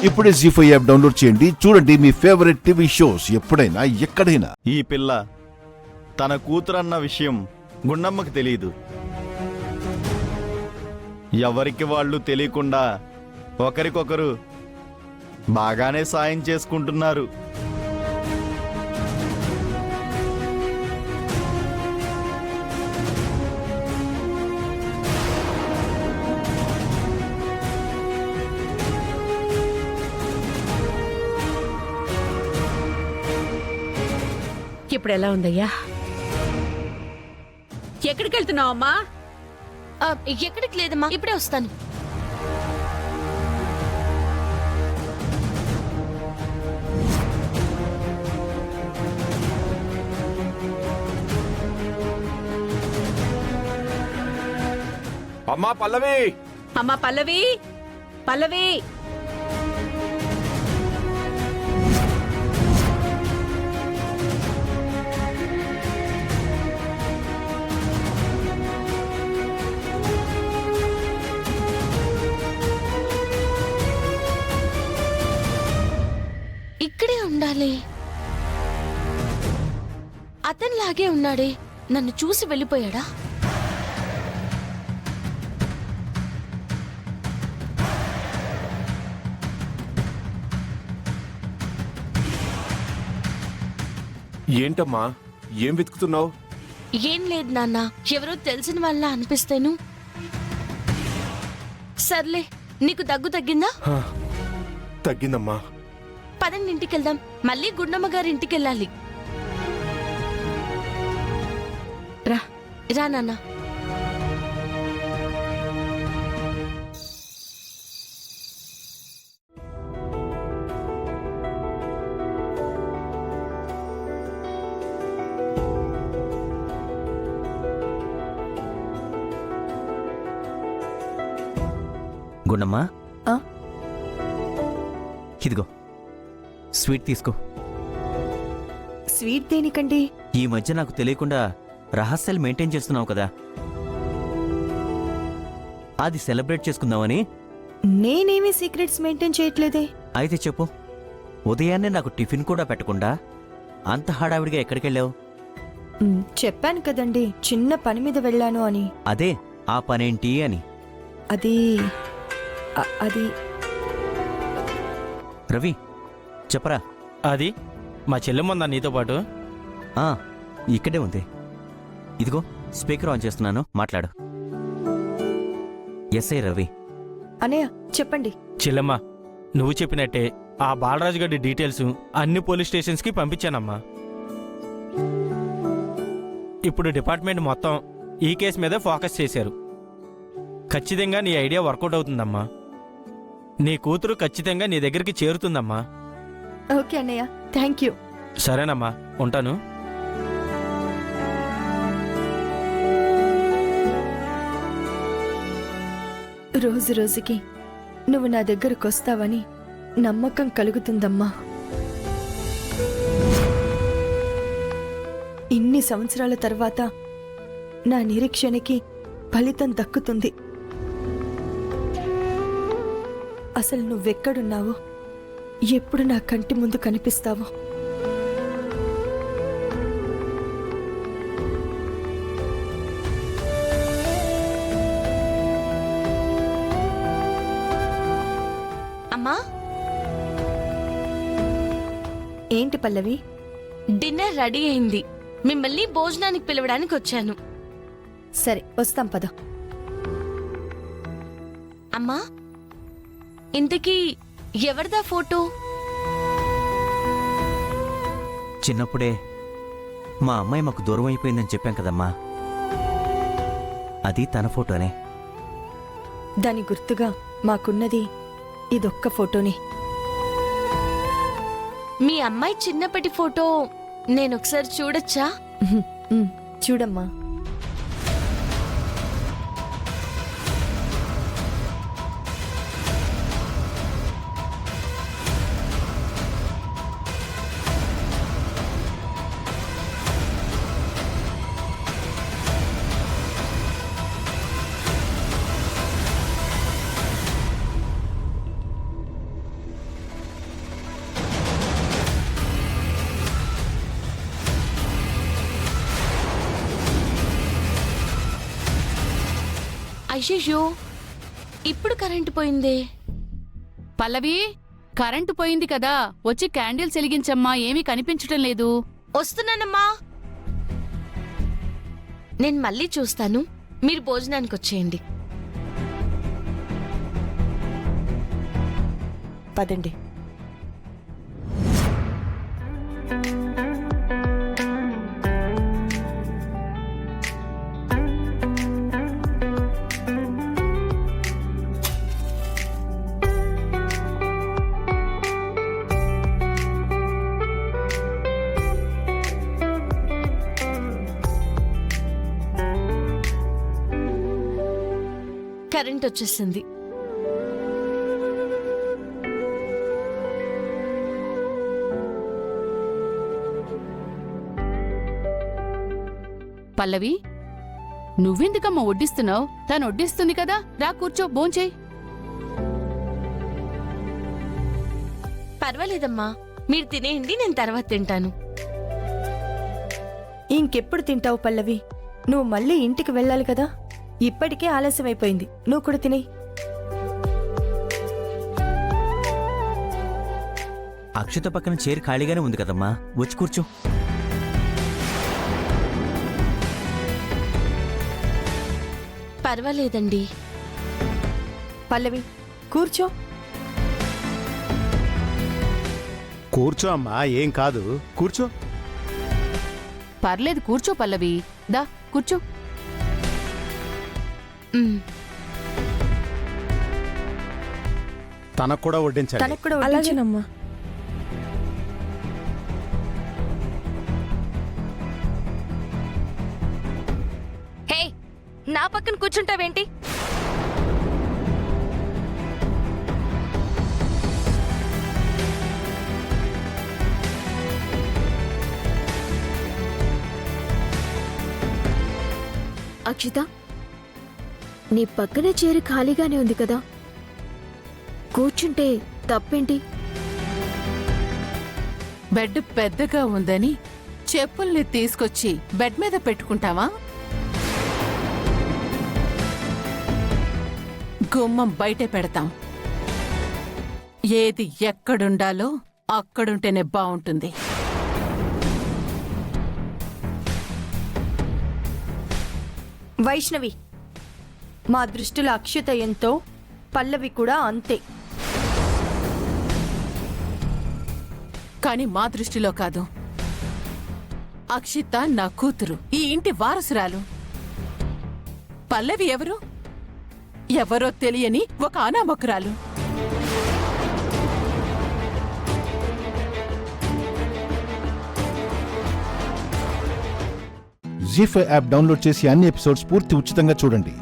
ఇప్పుడే జీ5 app download చేయండి. చూడండి మీ ఫేవరెట్ టీవీ షోస్ ఎప్పుడైనా ఎక్కడైనా. ఈ పిల్ల తన కూతురన్న విషయం గుండమ్మకి తెలియదు. ఎవరికి వాళ్ళు తెలియకుండా ఒకరికొకరు బాగానే సాయం చేసుకుంటున్నారు. ఇప్పుడు ఎలా ఉందయ్యా? ఎక్కడికి వెళ్తున్నావు అమ్మా? ఎక్కడికి లేదమ్మా, ఇప్పుడే వస్తాను. అమ్మా పల్లవి! అమ్మా పల్లవి, పల్లవి! ఇక్కడే ఉండాలి. అతనిలాగే ఉన్నాడే, నన్ను చూసి వెళ్ళిపోయాడా? ఏంటమ్మా, ఏం వెతుకుతున్నావు? ఏం లేదు నాన్న, ఎవరో తెలిసిన వాళ్ళ అనిపిస్తేను. సర్లే, నీకు దగ్గు తగ్గిందా? తగ్గిందమ్మా. పదండి ఇంటికెళ్దాం. మళ్ళీ గుండమ్మ గారి ఇంటికెళ్ళాలి. రా రా నాన్న. గుండమ్మా, ఇదిగో స్వీట్ తీసుకో. స్వీట్ దేనికండి? ఈ మధ్య నాకు తెలియకుండా రహస్యాలు మెయింటైన్ చేస్తున్నావు కదా, అది సెలబ్రేట్ చేసుకుందామని. నేనేమీ సీక్రెట్స్ మెయింటైన్ చేయట్లేదే. అయితే చెప్పు, ఉదయాన్నే నాకు టిఫిన్ కూడా పెట్టకుండా అంత హడావిడిగా ఎక్కడికెళ్ళావు? చెప్పాను కదండి, చిన్న పని మీద వెళ్ళాను అని. అదే ఆ పనేంటి అని. అది అది రవి చెప్పరా. అది మా చెల్లెమ్మందా నీతో పాటు? ఆ, ఇక్కడే ఉంది. ఇదిగో స్పీకర్ ఆన్ చేస్తున్నాను, మాట్లాడు. ఎస్ఐ రవి. అనయ్య చెప్పండి. చెల్లెమ్మ, నువ్వు చెప్పినట్టే ఆ బాలరాజు గడి డీటెయిల్స్ అన్ని పోలీస్ స్టేషన్స్కి పంపించానమ్మా. ఇప్పుడు డిపార్ట్మెంట్ మొత్తం ఈ కేసు మీద ఫోకస్ చేశారు. ఖచ్చితంగా నీ ఐడియా వర్కౌట్ అవుతుందమ్మా. నీ కూతురు ఖచ్చితంగా నీ దగ్గరికి చేరుతుందమ్మా. ఓకే అన్నయ్య, థ్యాంక్ యూ. సరేనమ్మా, ఉంటాను. రోజు రోజుకి నువ్వు నా దగ్గరకు వస్తావని నమ్మకం కలుగుతుందమ్మా. ఇన్ని సంవత్సరాల తర్వాత నా నిరీక్షణకి ఫలితం దక్కుతుంది. అసలు నువ్వెక్కడున్నావో, ఎప్పుడు నా కంటి ముందు కనిపిస్తావో. అమ్మా, ఏంటి పల్లవి? డిన్నర్ రెడీ అయింది. మిమ్మల్ని భోజనానికి పిలవడానికి వచ్చాను. సరే వస్తాం పద. అమ్మా, ఇంతకీ ఎవరిదా ఫోటో? చిన్నప్పుడే మా అమ్మాయి మాకు దూరం అయిపోయిందని చెప్పాం కదమ్మా, అది తన ఫోటోనే. దాని గుర్తుగా మాకున్నది ఇదొక్క ఫోటోని. మీ అమ్మాయి చిన్నప్పటి ఫోటో నేనొకసారి చూడొచ్చా? చూడమ్మా. అయ్యయ్యో ఇప్పుడు కరెంటు పోయిందే. పల్లవి, కరెంటు పోయింది కదా, వచ్చి క్యాండిల్స్ వెలిగించమ్మా, ఏమీ కనిపించటం లేదు. వస్తున్నానమ్మా. నేను మళ్ళీ చూస్తాను, మీరు భోజనానికి వచ్చేయండి. పదండి. కరెంట్ వచ్చేసింది. పల్లవి, నువ్వెందుకమ్మా వడ్డిస్తున్నావు? తను వడ్డిస్తుంది కదా, రా కూర్చో, భోంచేయ్. పర్వాలేదమ్మా, మీరు తినేయండి, నేను తర్వాత తింటాను. ఇంకెప్పుడు తింటావు పల్లవి? నువ్వు మళ్ళీ ఇంటికి వెళ్ళాలి కదా. ఇప్పటికే ఆలస్యమైపోయింది, నువ్వు కూడా తినేయ్. అక్షత పక్కన చైర్ ఖాళీగానే ఉంది కదమ్మా, వచ్చి కూర్చో. పర్వాలేదండి. పల్లవి కూర్చో. కూర్చో అమ్మా, ఏం కాదు, కూర్చో. పర్లేదు, కూర్చో పల్లవి. దా కూర్చో. ఉమ్, తనకు కూడా వడ్డించండి. తనకు కూడా అలాగేనమ్మా. హే, నా పక్కన కూర్చుంటావేంటి? అక్షిత, నీ పక్కనే చైర్ ఖాళీగానే ఉంది కదా, కూర్చుంటే తప్పేంటి? బెడ్ పెద్దగా ఉందని చెప్పుల్ని తీసుకొచ్చి బెడ్ మీద పెట్టుకుంటావా? గుమ్మం బయటే పెడతాం. ఏది ఎక్కడుండాలో అక్కడుంటేనే బావుంటుంది. వైష్ణవి, మా దృష్టిలో అక్షిత ఎంతో, పల్లవి కూడా అంతే. కాని మా దృష్టిలో కాదు. అక్షిత నా కూతురు, ఈ ఇంటి వారసురాలు. పల్లవి ఎవరు? ఎవరో తెలియని ఒక అనామకురాలు. జీ5 యాప్ డౌన్లోడ్ చేసి అన్ని ఎపిసోడ్స్ పూర్తి ఉచితంగా చూడండి.